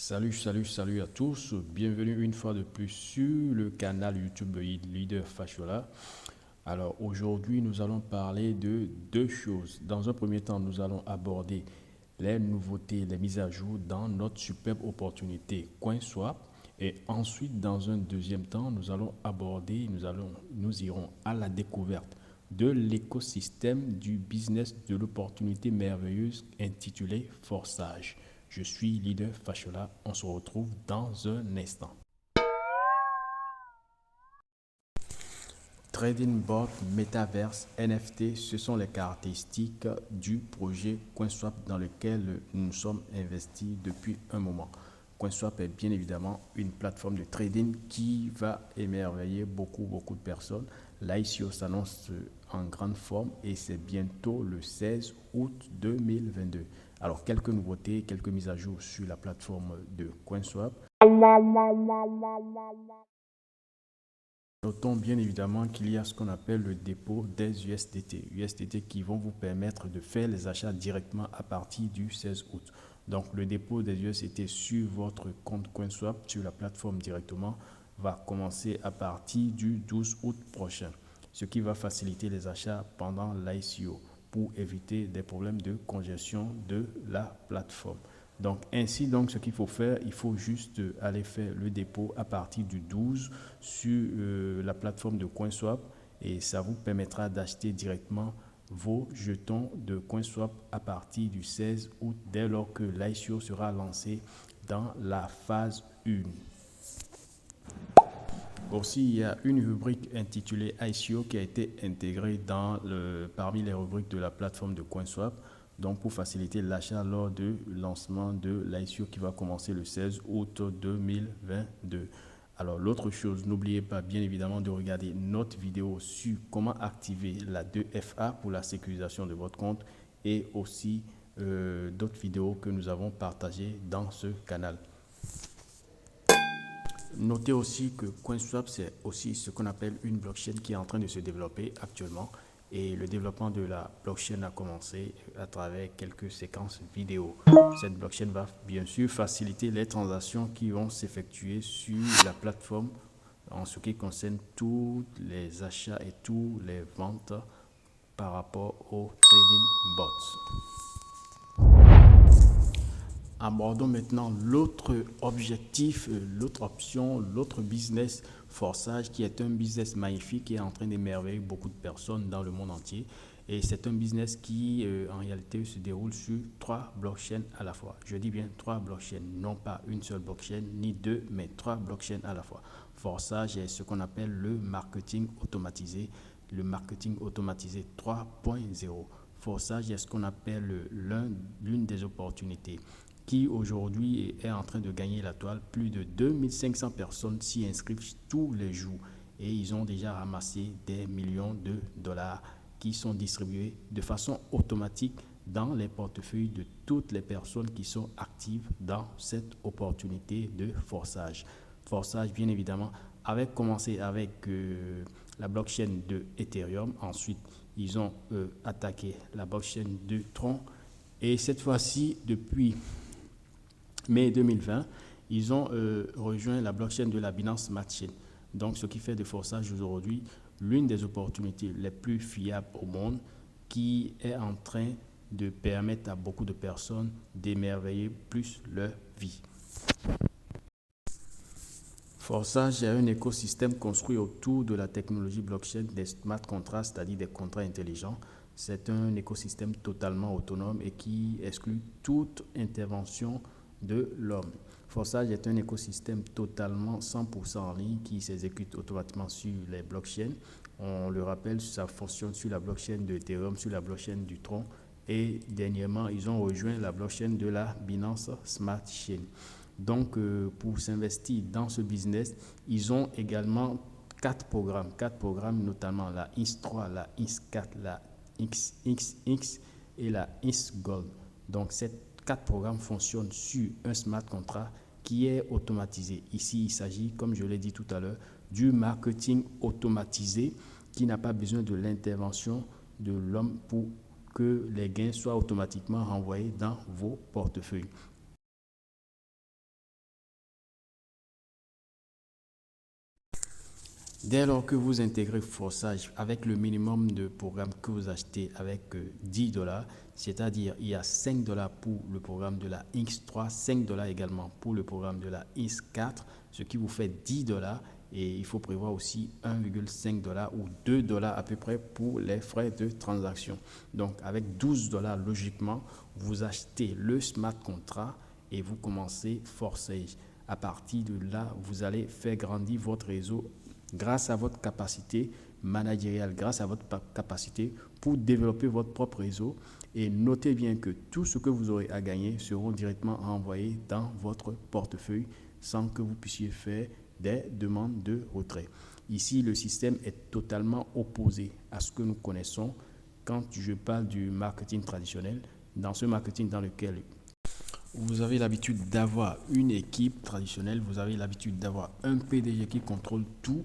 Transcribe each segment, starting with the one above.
Salut à tous. Bienvenue une fois de plus sur le canal YouTube Leader Fashola. Alors aujourd'hui, nous allons parler de deux choses. Dans un premier temps, nous allons aborder les nouveautés, les mises à jour dans notre superbe opportunité CoinSwap. Et ensuite, dans un deuxième temps, nous irons à la découverte de l'écosystème du business de l'opportunité merveilleuse intitulé Forçage. Je suis Leader Fashola. On se retrouve dans un instant. Trading bot, Metaverse, NFT, ce sont les caractéristiques du projet CoinSwap dans lequel nous sommes investis depuis un moment. CoinSwap est bien évidemment une plateforme de trading qui va émerveiller beaucoup de personnes. L'ICO s'annonce en grande forme et c'est bientôt le 16 août 2022. Alors, quelques nouveautés, quelques mises à jour sur la plateforme de CoinSwap. Notons bien évidemment qu'il y a ce qu'on appelle le dépôt des USDT qui vont vous permettre de faire les achats directement à partir du 16 août. Donc le dépôt des USDT sur votre compte CoinSwap, sur la plateforme directement, va commencer à partir du 12 août prochain, ce qui va faciliter les achats pendant l'ICO pour éviter des problèmes de congestion de la plateforme. Donc, ce qu'il faut faire, il faut juste aller faire le dépôt à partir du 12 sur la plateforme de CoinSwap et ça vous permettra d'acheter directement vos jetons de CoinSwap à partir du 16 août dès lors que l'ICO sera lancé dans la phase 1. Aussi, il y a une rubrique intitulée ICO qui a été intégrée parmi les rubriques de la plateforme de CoinSwap. Donc, pour faciliter l'achat lors du lancement de l'ICO qui va commencer le 16 août 2022. Alors, l'autre chose, n'oubliez pas bien évidemment de regarder notre vidéo sur comment activer la 2FA pour la sécurisation de votre compte et aussi d'autres vidéos que nous avons partagées dans ce canal. Notez aussi que CoinSwap, c'est aussi ce qu'on appelle une blockchain qui est en train de se développer actuellement. Et le développement de la blockchain a commencé à travers quelques séquences vidéo. Cette blockchain va bien sûr faciliter les transactions qui vont s'effectuer sur la plateforme en ce qui concerne tous les achats et toutes les ventes par rapport au trading bots. Abordons maintenant l'autre objectif, l'autre option, l'autre business Forçage qui est un business magnifique qui est en train d'émerveiller beaucoup de personnes dans le monde entier. Et c'est un business qui en réalité se déroule sur 3 blockchains à la fois. Je dis bien 3 blockchains, non pas une seule blockchain, ni 2, mais 3 blockchains à la fois. Forçage est ce qu'on appelle le marketing automatisé 3.0. Forçage est ce qu'on appelle l'une des opportunités qui aujourd'hui est en train de gagner la toile. Plus de 2500 personnes s'y inscrivent tous les jours et ils ont déjà ramassé des millions de dollars qui sont distribués de façon automatique dans les portefeuilles de toutes les personnes qui sont actives dans cette opportunité de forçage. Forçage, bien évidemment, avait commencé avec la blockchain de Ethereum. Ensuite, ils ont attaqué la blockchain de Tron. Et cette fois-ci, depuis mai 2020, ils ont rejoint la blockchain de la Binance Smart Chain. Donc, ce qui fait de Forçage aujourd'hui l'une des opportunités les plus fiables au monde qui est en train de permettre à beaucoup de personnes d'émerveiller plus leur vie. Forçage est un écosystème construit autour de la technologie blockchain des smart contracts, c'est-à-dire des contrats intelligents. C'est un écosystème totalement autonome et qui exclut toute intervention de l'homme. Forçage est un écosystème totalement 100% en ligne qui s'exécute automatiquement sur les blockchains. On le rappelle, ça fonctionne sur la blockchain de Ethereum, sur la blockchain du Tron et dernièrement, ils ont rejoint la blockchain de la Binance Smart Chain. Donc, pour s'investir dans ce business, ils ont également 4 programmes notamment la INS3, la INS4, la XXX et la INS Gold. Donc, ces 4 programmes fonctionnent sur un smart contract qui est automatisé. Ici, il s'agit, comme je l'ai dit tout à l'heure, du marketing automatisé qui n'a pas besoin de l'intervention de l'homme pour que les gains soient automatiquement renvoyés dans vos portefeuilles. Dès lors que vous intégrez Forsage avec le minimum de programmes que vous achetez avec 10 dollars, c'est-à-dire il y a 5 dollars pour le programme de la X3, 5 dollars également pour le programme de la X4, ce qui vous fait 10 dollars. Et il faut prévoir aussi 1,5 dollars ou 2 dollars à peu près pour les frais de transaction. Donc avec 12 dollars, logiquement, vous achetez le smart contract et vous commencez Forsage. À partir de là, vous allez faire grandir votre réseau grâce à votre capacité managériale, grâce à votre capacité pour développer votre propre réseau. Et notez bien que tout ce que vous aurez à gagner seront directement envoyés dans votre portefeuille sans que vous puissiez faire des demandes de retrait. Ici, le système est totalement opposé à ce que nous connaissons quand je parle du marketing traditionnel. Dans ce marketing dans lequel vous avez l'habitude d'avoir une équipe traditionnelle, vous avez l'habitude d'avoir un PDG qui contrôle tout.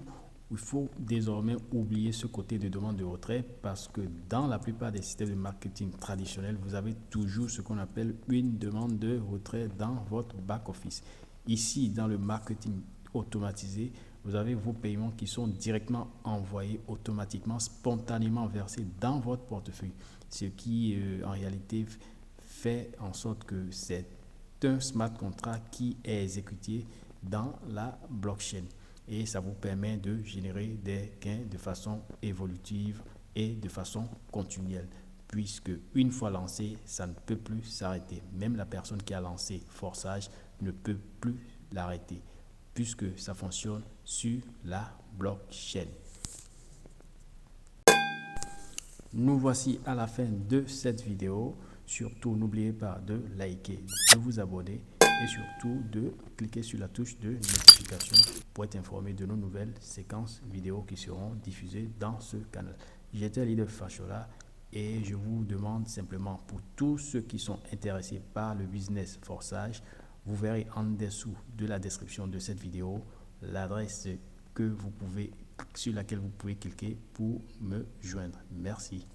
Il faut désormais oublier ce côté de demande de retrait parce que dans la plupart des systèmes de marketing traditionnels, vous avez toujours ce qu'on appelle une demande de retrait dans votre back-office. Ici, dans le marketing automatisé, vous avez vos paiements qui sont directement envoyés automatiquement, spontanément versés dans votre portefeuille. Ce qui, en réalité, fait en sorte que c'est un smart contract qui est exécuté dans la blockchain. Et ça vous permet de générer des gains de façon évolutive et de façon continuelle. Puisque une fois lancé, ça ne peut plus s'arrêter. Même la personne qui a lancé Forsage ne peut plus l'arrêter. Puisque ça fonctionne sur la blockchain. Nous voici à la fin de cette vidéo. Surtout, n'oubliez pas de liker, de vous abonner et surtout de cliquer sur la touche de notification pour être informé de nos nouvelles séquences vidéo qui seront diffusées dans ce canal. J'étais Leader Fashola et je vous demande simplement pour tous ceux qui sont intéressés par le business Forsage, vous verrez en dessous de la description de cette vidéo l'adresse sur laquelle vous pouvez cliquer pour me joindre. Merci.